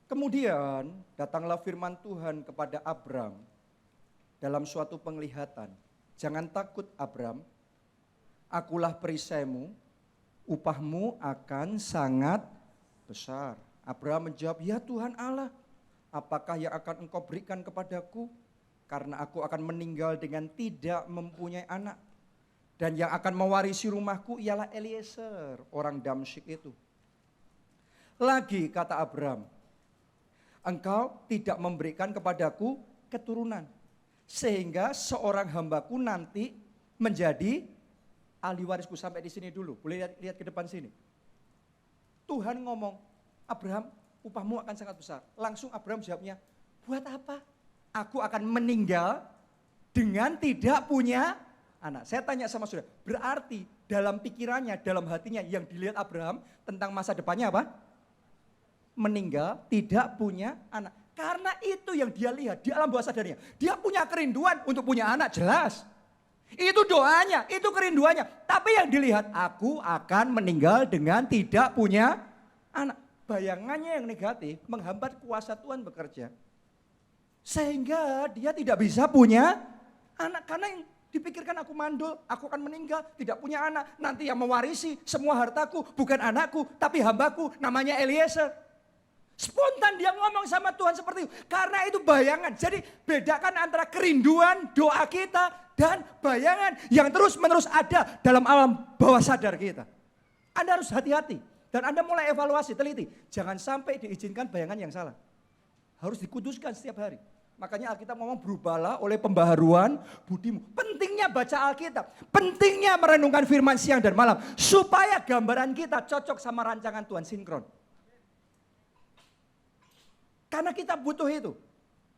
Kemudian datanglah firman Tuhan kepada Abram dalam suatu penglihatan. Jangan takut Abram, akulah perisaimu, upahmu akan sangat besar. Abraham menjawab, ya Tuhan Allah, apakah yang akan engkau berikan kepadaku? Karena aku akan meninggal dengan tidak mempunyai anak. Dan yang akan mewarisi rumahku ialah Eliezer, orang Damsyik itu. Lagi kata Abram, engkau tidak memberikan kepadaku keturunan. Sehingga seorang hambaku nanti menjadi ahli warisku. Sampai di sini dulu, boleh lihat ke depan sini. Tuhan ngomong, Abraham, upahmu akan sangat besar. Langsung Abraham jawabnya, buat apa? Aku akan meninggal dengan tidak punya anak. Saya tanya sama saudara, berarti dalam pikirannya, dalam hatinya yang dilihat Abraham tentang masa depannya apa? Meninggal, tidak punya anak. Karena itu yang dia lihat di alam bawah sadarnya. Dia punya kerinduan untuk punya anak, jelas. Itu doanya, itu kerinduannya. Tapi yang dilihat, aku akan meninggal dengan tidak punya anak. Bayangannya yang negatif menghambat kuasa Tuhan bekerja. Sehingga dia tidak bisa punya anak. Karena yang dipikirkan aku mandul, aku akan meninggal, tidak punya anak. Nanti yang mewarisi semua hartaku bukan anakku, tapi hambaku namanya Eliezer. Spontan dia ngomong sama Tuhan seperti itu. Karena itu bayangan. Jadi bedakan antara kerinduan doa kita dan bayangan yang terus-menerus ada dalam alam bawah sadar kita. Anda harus hati-hati. Dan Anda mulai evaluasi, teliti. Jangan sampai diizinkan bayangan yang salah. Harus dikuduskan setiap hari. Makanya Alkitab ngomong berubahlah oleh pembaharuan budimu. Pentingnya baca Alkitab. Pentingnya merenungkan firman siang dan malam. Supaya gambaran kita cocok sama rancangan Tuhan, sinkron. Karena kita butuh itu.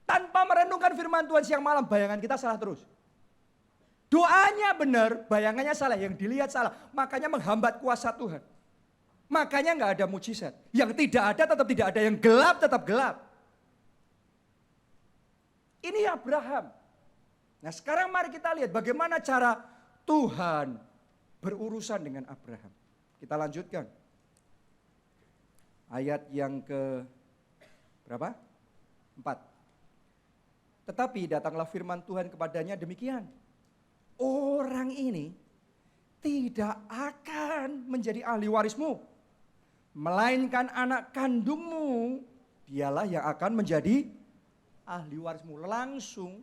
Tanpa merenungkan firman Tuhan siang malam, bayangan kita salah terus. Doanya benar, bayangannya salah, yang dilihat salah. Makanya menghambat kuasa Tuhan. Makanya nggak ada mujizat. Yang tidak ada tetap tidak ada, yang gelap tetap gelap. Ini Abraham. Nah sekarang mari kita lihat bagaimana cara Tuhan berurusan dengan Abraham. Kita lanjutkan. Ayat yang ke berapa? 4. Tetapi datanglah firman Tuhan kepadanya demikian. Orang ini tidak akan menjadi ahli warismu. Melainkan anak kandungmu. Dialah yang akan menjadi ahli warismu. Langsung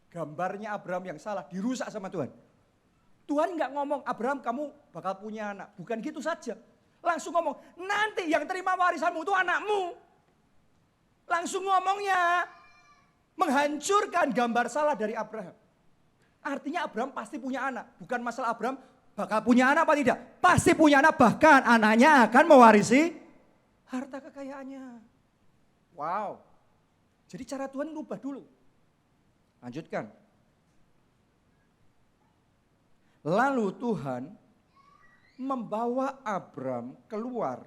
gambarnya Abraham yang salah dirusak sama Tuhan. Tuhan nggak ngomong Abraham kamu bakal punya anak. Bukan gitu saja. Langsung ngomong nanti yang terima warisanmu itu anakmu. Langsung ngomongnya menghancurkan gambar salah dari Abraham. Artinya Abraham pasti punya anak. Bukan masalah Abraham bakal punya anak apa tidak. Pasti punya anak, bahkan anaknya akan mewarisi harta kekayaannya. Wow. Jadi cara Tuhan rubah dulu. Lanjutkan. Lalu Tuhan membawa Abram keluar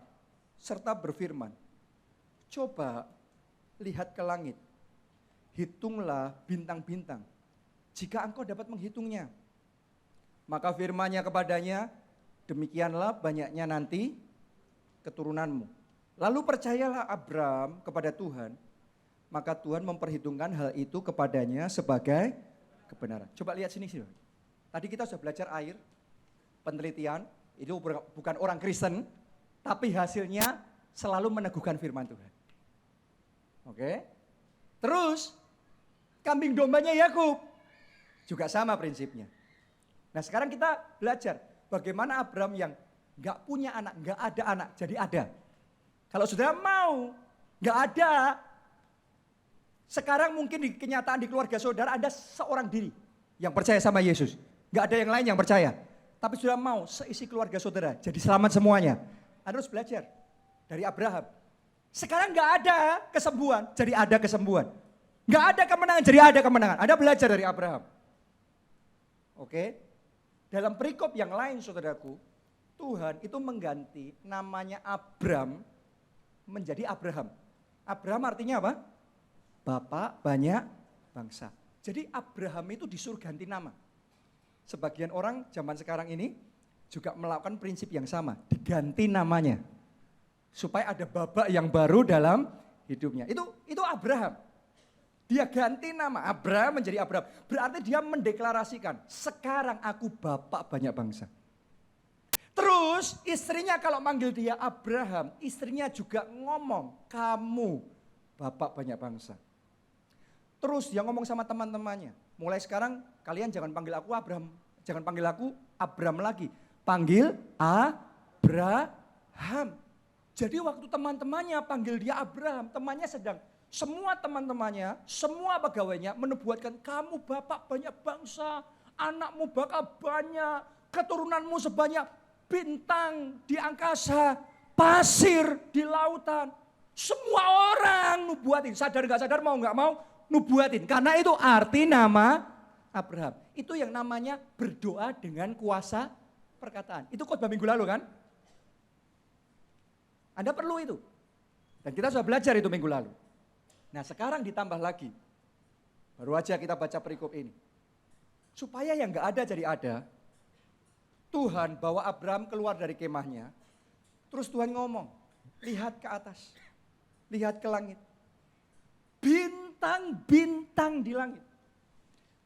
serta berfirman, coba lihat ke langit, hitunglah bintang-bintang, jika engkau dapat menghitungnya. Maka firman-Nya kepadanya, demikianlah banyaknya nanti keturunanmu. Lalu percayalah Abram kepada Tuhan, maka Tuhan memperhitungkan hal itu kepadanya sebagai kebenaran. Coba lihat sini sih. Tadi kita sudah belajar air, penelitian, itu bukan orang Kristen, tapi hasilnya selalu meneguhkan firman Tuhan. Oke. Terus kambing dombanya Yakub juga sama prinsipnya. Nah sekarang kita belajar bagaimana Abram yang gak punya anak, gak ada anak, jadi ada. Kalau saudara mau, gak ada. Sekarang mungkin di kenyataan di keluarga saudara ada seorang diri yang percaya sama Yesus. Gak ada yang lain yang percaya. Tapi saudara mau seisi keluarga saudara jadi selamat semuanya. Anda harus belajar dari Abraham. Sekarang gak ada kesembuhan, jadi ada kesembuhan. Gak ada kemenangan, jadi ada kemenangan. Anda belajar dari Abraham. Oke. Dalam perikop yang lain saudaraku, Tuhan itu mengganti namanya Abram menjadi Abraham. Abraham artinya apa? Bapak banyak bangsa. Jadi Abraham itu disuruh ganti nama. Sebagian orang zaman sekarang ini juga melakukan prinsip yang sama, diganti namanya. Supaya ada babak yang baru dalam hidupnya. Itu Abraham. Dia ganti nama, Abraham menjadi Abraham. Berarti dia mendeklarasikan, sekarang aku bapak banyak bangsa. Terus istrinya kalau manggil dia Abraham, istrinya juga ngomong, kamu bapak banyak bangsa. Terus dia ngomong sama teman-temannya, mulai sekarang kalian jangan panggil aku Abraham, jangan panggil aku Abram lagi, panggil Abraham. Jadi waktu teman-temannya panggil dia Abraham, temannya sedang, semua teman-temannya, semua pegawainya menubuatkan kamu bapak banyak bangsa, anakmu bakal banyak, keturunanmu sebanyak bintang di angkasa, pasir di lautan. Semua orang nubuatin, sadar gak sadar, mau gak mau nubuatin. Karena itu arti nama Abraham. Itu yang namanya berdoa dengan kuasa perkataan. Itu khotbah minggu lalu kan? Anda perlu itu. Dan kita sudah belajar itu minggu lalu. Nah sekarang ditambah lagi. Baru aja kita baca perikop ini. Supaya yang gak ada jadi ada. Tuhan bawa Abraham keluar dari kemahnya. Terus Tuhan ngomong, lihat ke atas. Lihat ke langit. Bintang-bintang di langit.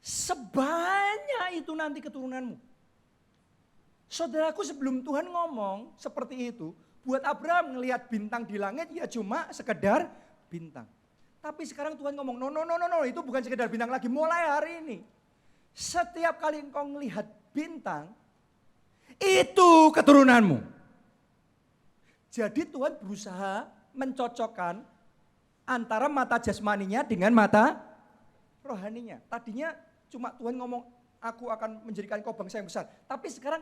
Sebanyak itu nanti keturunanmu. Saudaraku, sebelum Tuhan ngomong seperti itu, buat Abraham ngelihat bintang di langit ya cuma sekedar bintang. Tapi sekarang Tuhan ngomong, no, itu bukan sekedar bintang lagi. Mulai hari ini, setiap kali engkau ngelihat bintang, itu keturunanmu. Jadi Tuhan berusaha mencocokkan antara mata jasmaninya dengan mata rohaninya. Tadinya cuma Tuhan ngomong, aku akan menjadikan kau bangsa yang besar. Tapi sekarang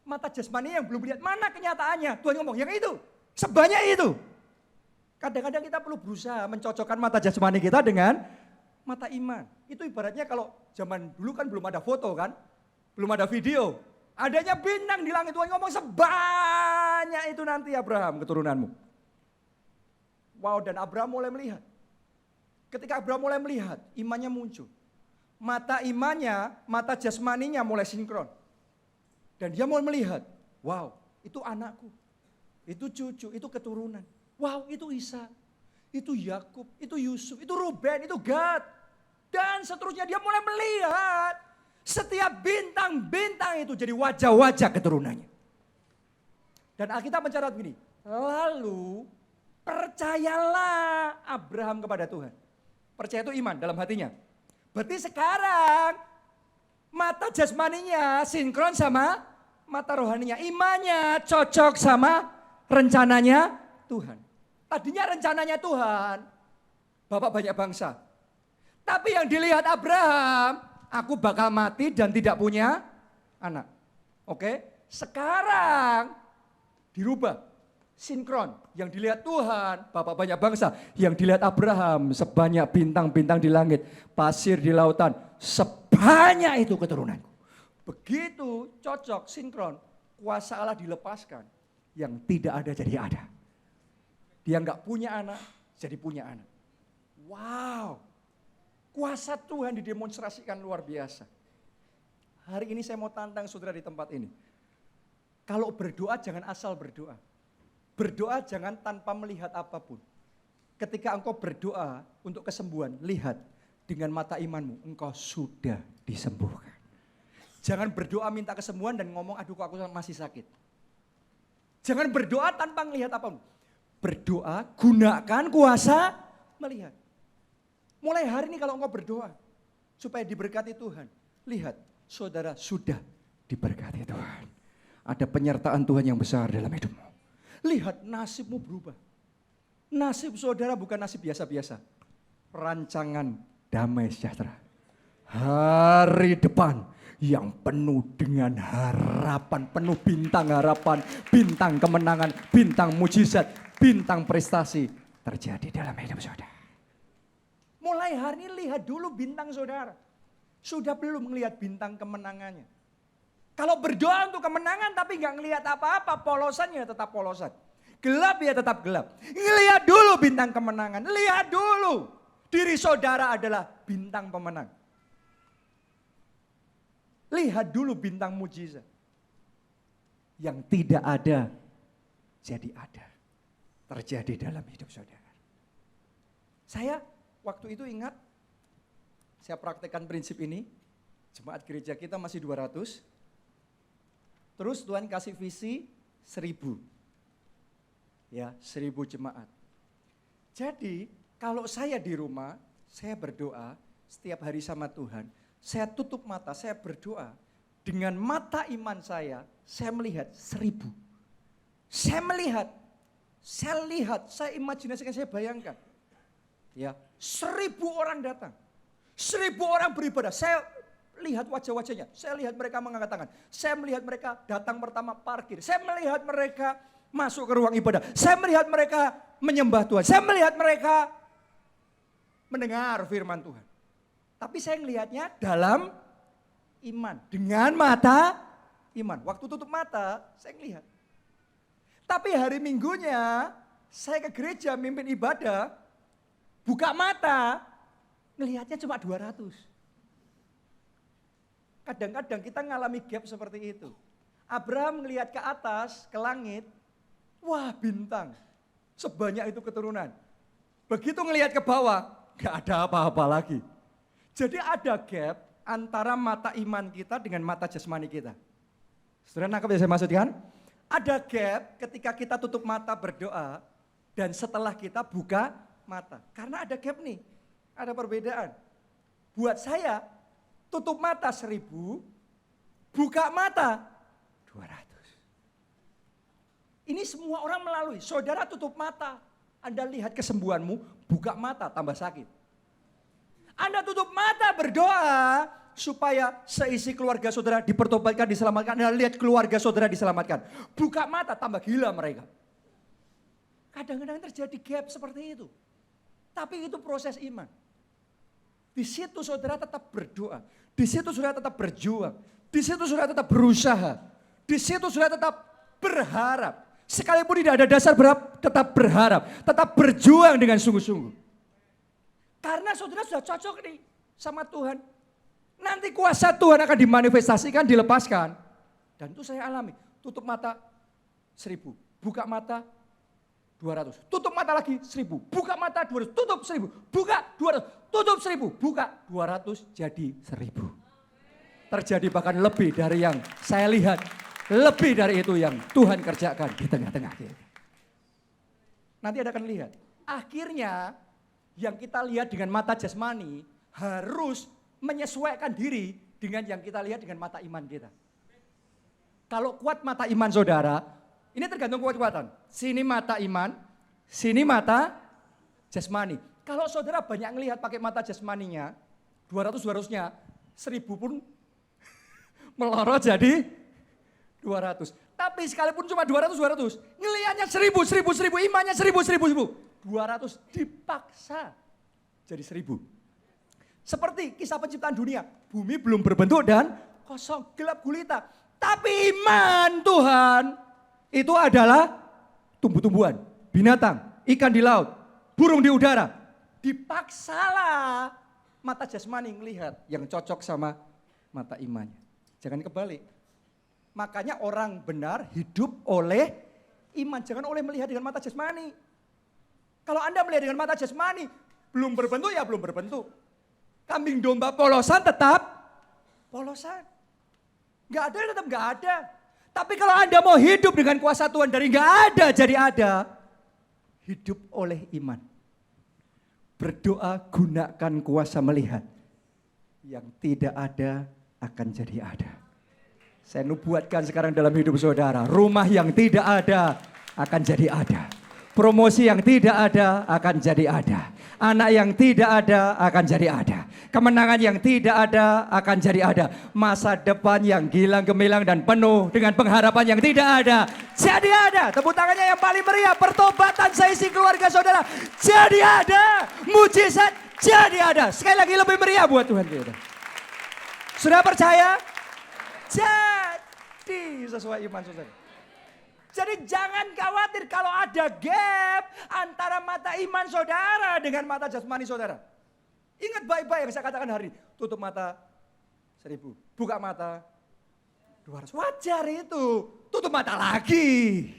mata jasmaninya yang belum lihat, mana kenyataannya? Tuhan ngomong, yang itu, sebanyak itu. Kadang-kadang kita perlu berusaha mencocokkan mata jasmani kita dengan mata iman. Itu ibaratnya kalau zaman dulu kan belum ada foto kan, belum ada video. Adanya bintang di langit, Tuhan ngomong sebanyak itu nanti Abraham keturunanmu. Wow, dan Abraham mulai melihat. Ketika Abraham mulai melihat, imannya muncul. Mata imannya, mata jasmaninya mulai sinkron. Dan dia mulai melihat, wow, itu anakku, itu cucu, itu keturunan. Wow, itu Isa, itu Yakub, itu Yusuf, itu Ruben, itu Gad. Dan seterusnya dia mulai melihat setiap bintang-bintang itu jadi wajah-wajah keturunannya. Dan Alkitab mencatat begini, lalu percayalah Abraham kepada Tuhan. Percaya itu iman dalam hatinya. Berarti sekarang mata jasmaninya sinkron sama mata rohaninya. Imannya cocok sama rencananya Tuhan. Tadinya rencananya Tuhan, bapak banyak bangsa. Tapi yang dilihat Abraham, aku bakal mati dan tidak punya anak. Oke, sekarang dirubah. Sinkron, yang dilihat Tuhan, bapak banyak bangsa. Yang dilihat Abraham, sebanyak bintang-bintang di langit, pasir di lautan. Sebanyak itu keturunanku. Begitu cocok, sinkron, kuasa Allah dilepaskan. Yang tidak ada jadi ada. Dia nggak punya anak, jadi punya anak. Wow, kuasa Tuhan didemonstrasikan luar biasa. Hari ini saya mau tantang saudara di tempat ini. Kalau berdoa jangan asal berdoa. Berdoa jangan tanpa melihat apapun. Ketika engkau berdoa untuk kesembuhan, lihat dengan mata imanmu, engkau sudah disembuhkan. Jangan berdoa minta kesembuhan dan ngomong, aduh kok aku masih sakit. Jangan berdoa tanpa melihat apapun. Berdoa, gunakan kuasa melihat. Mulai hari ini kalau engkau berdoa, supaya diberkati Tuhan. Lihat, saudara sudah diberkati Tuhan. Ada penyertaan Tuhan yang besar dalam hidupmu. Lihat nasibmu berubah. Nasib saudara bukan nasib biasa-biasa. Rancangan damai sejahtera. Hari depan yang penuh dengan harapan, penuh bintang harapan, bintang kemenangan, bintang mujizat, bintang prestasi terjadi dalam hidup saudara. Mulai hari ini lihat dulu bintang saudara. Sudah belum melihat bintang kemenangannya? Kalau berdoa untuk kemenangan tapi nggak ngelihat apa-apa, polosannya tetap polosan. Gelap ya tetap gelap. Lihat dulu bintang kemenangan, lihat dulu. Diri saudara adalah bintang pemenang. Lihat dulu bintang mujizat. Yang tidak ada, jadi ada. Terjadi dalam hidup saudara. Saya waktu itu ingat, saya praktekkan prinsip ini. Jemaat gereja kita masih 200. Terus Tuhan kasih visi 1000. Ya, 1000 jemaat. Jadi kalau saya di rumah, saya berdoa setiap hari sama Tuhan. Saya tutup mata, saya berdoa. Dengan mata iman saya melihat 1000. Saya melihat, saya lihat, saya imajinasikan, saya bayangkan. Ya, 1000 orang datang. 1000 orang beribadah. Saya lihat wajah-wajahnya. Saya lihat mereka mengangkat tangan. Saya melihat mereka datang pertama parkir. Saya melihat mereka masuk ke ruang ibadah. Saya melihat mereka menyembah Tuhan. Saya melihat mereka mendengar firman Tuhan. Tapi saya melihatnya dalam iman. Dengan mata iman. Waktu tutup mata, saya melihat. Tapi hari Minggunya, saya ke gereja mimpin ibadah, buka mata, melihatnya cuma 200. Kadang-kadang kita ngalami gap seperti itu. Abraham melihat ke atas, ke langit, wah bintang. Sebanyak itu keturunan. Begitu ngelihat ke bawah, gak ada apa-apa lagi. Jadi ada gap antara mata iman kita dengan mata jasmani kita. Saudara nangkep yang saya maksudkan? Ada gap ketika kita tutup mata berdoa dan setelah kita buka mata. Karena ada gap nih, ada perbedaan. Buat saya, tutup mata 1000, buka mata 200. Ini semua orang melalui. Saudara tutup mata, Anda lihat kesembuhanmu, buka mata tambah sakit. Anda tutup mata berdoa supaya seisi keluarga saudara dipertobatkan, diselamatkan. Anda lihat keluarga saudara diselamatkan. Buka mata tambah gila mereka. Kadang-kadang terjadi gap seperti itu. Tapi itu proses iman. Di situ saudara tetap berdoa. Di situ saudara tetap berjuang. Di situ saudara tetap berusaha. Di situ saudara tetap berharap. Sekalipun tidak ada dasar berharap, tetap berharap. Tetap berjuang dengan sungguh-sungguh. Karena saudara sudah cocok nih sama Tuhan. Nanti kuasa Tuhan akan dimanifestasikan, dilepaskan. Dan itu saya alami. Tutup mata 1000, buka mata 200. Tutup mata lagi 1000, buka mata 200. Tutup 1000, buka 200. Tutup 1000, buka 200 jadi 1000. Terjadi bahkan lebih dari yang saya lihat. Lebih dari itu yang Tuhan kerjakan di tengah-tengah kita. Nanti Anda akan lihat. Akhirnya yang kita lihat dengan mata jasmani harus menyesuaikan diri dengan yang kita lihat dengan mata iman kita. Kalau kuat mata iman saudara, ini tergantung kuat-kuatan. Sini mata iman, sini mata jasmani. Kalau saudara banyak ngelihat pakai mata jasmaninya, 200-200-nya, 1000 pun melorot jadi 200. Tapi sekalipun cuma 200-200, ngelihatnya 1000, imannya 1000. 200 dipaksa jadi 1000. Seperti kisah penciptaan dunia, bumi belum berbentuk dan kosong, gelap gulita. Tapi iman Tuhan itu adalah tumbuh-tumbuhan, binatang, ikan di laut, burung di udara. Dipaksalah mata jasmani melihat yang cocok sama mata imannya. Jangan kebalik. Makanya orang benar hidup oleh iman, jangan oleh melihat dengan mata jasmani. Kalau Anda melihat dengan mata jasmani, belum berbentuk ya belum berbentuk. Kambing domba polosan tetap polosan. Gak ada tetap gak ada. Tapi kalau Anda mau hidup dengan kuasa Tuhan dari gak ada jadi ada, hidup oleh iman. Berdoa gunakan kuasa melihat. Yang tidak ada akan jadi ada. Saya nubuatkan sekarang dalam hidup saudara, rumah yang tidak ada akan jadi ada. Promosi yang tidak ada akan jadi ada. Anak yang tidak ada akan jadi ada. Kemenangan yang tidak ada akan jadi ada. Masa depan yang gilang gemilang dan penuh dengan pengharapan yang tidak ada jadi ada. Tepuk tangannya yang paling meriah. Pertobatan seisi keluarga saudara jadi ada. Mujizat jadi ada. Sekali lagi lebih meriah buat Tuhan kita. Sudah percaya? Jadi sesuai iman saudara. Jadi jangan khawatir kalau ada gap antara mata iman saudara dengan mata jasmani saudara. Ingat baik-baik yang saya katakan hari ini. Tutup mata 1.000, buka mata 200. Wajar itu. Tutup mata lagi.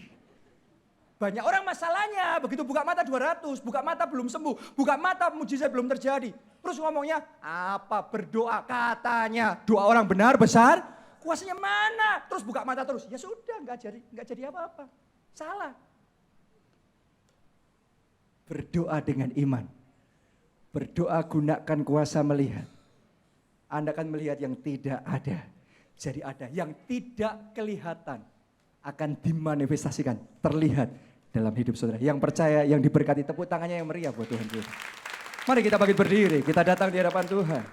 Banyak orang masalahnya, begitu buka mata 200, buka mata belum sembuh, buka mata mujizat belum terjadi. Terus ngomongnya, apa berdoa katanya, doa orang benar besar, kuasanya mana? Terus buka mata terus, ya sudah nggak jadi apa-apa. Salah. Berdoa dengan iman. Berdoa gunakan kuasa melihat. Anda akan melihat yang tidak ada. Jadi ada yang tidak kelihatan akan dimanifestasikan, terlihat dalam hidup saudara. Yang percaya, yang diberkati, tepuk tangannya yang meriah buat Tuhan kita. Mari kita bangkit berdiri, kita datang di hadapan Tuhan.